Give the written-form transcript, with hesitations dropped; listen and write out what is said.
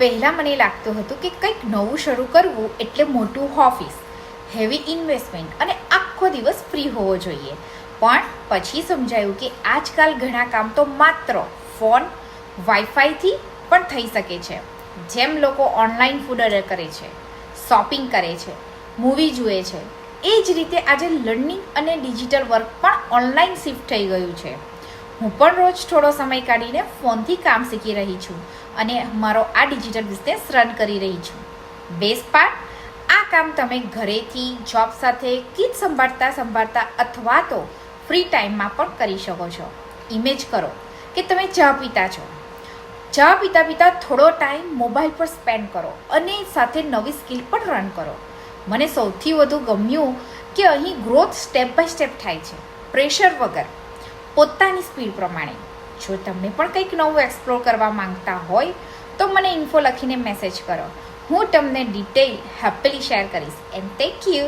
પહેલાં મને લાગતું હતું કે કંઈક નવું શરૂ કરવું એટલે મોટું ઓફિસ, હેવી ઇન્વેસ્ટમેન્ટ અને આખો દિવસ ફ્રી હોવો જોઈએ. પણ પછી સમજાયું કે આજકાલ ઘણા કામ તો માત્ર ફોન, વાઈફાઈથી પણ થઈ શકે છે. જેમ લોકો ઓનલાઈન ફૂડ ઓર્ડર કરે છે, શોપિંગ કરે છે, મૂવી જુએ છે, એ જ રીતે આજે લર્નિંગ અને ડિજિટલ વર્ક પણ ઓનલાઈન શિફ્ટ થઈ ગયું છે. હું પણ રોજ થોડો સમય કાઢીને ફોનથી કામ શીખી રહી છું અને મારો આ ડિજિટલ બિઝનેસ રન કરી રહી છું. બેસ્ટ પાર્ટ, આ કામ તમે ઘરેથી, જોબ સાથે, કિડ સંભાળતા અથવા તો ફ્રી ટાઈમમાં પણ કરી શકો છો. ઇમેજ કરો કે તમે ચા પીતા છો. ચા પીતા થોડો ટાઈમ મોબાઈલ પર સ્પેન્ડ કરો અને સાથે નવી સ્કિલ પણ રન કરો. મને સૌથી વધુ ગમ્યું કે અહીં ગ્રોથ સ્ટેપ બાય સ્ટેપ થાય છે, પ્રેશર વગર, પોતાની સ્પીડ પ્રમાણે. જો તમને પણ કંઈક નવું એક્સપ્લોર કરવા માંગતા હોય તો મને ઇન્ફો લખીને મેસેજ કરો. હું તમને ડિટેલ હેપીલી શેર કરીશ. And thank you.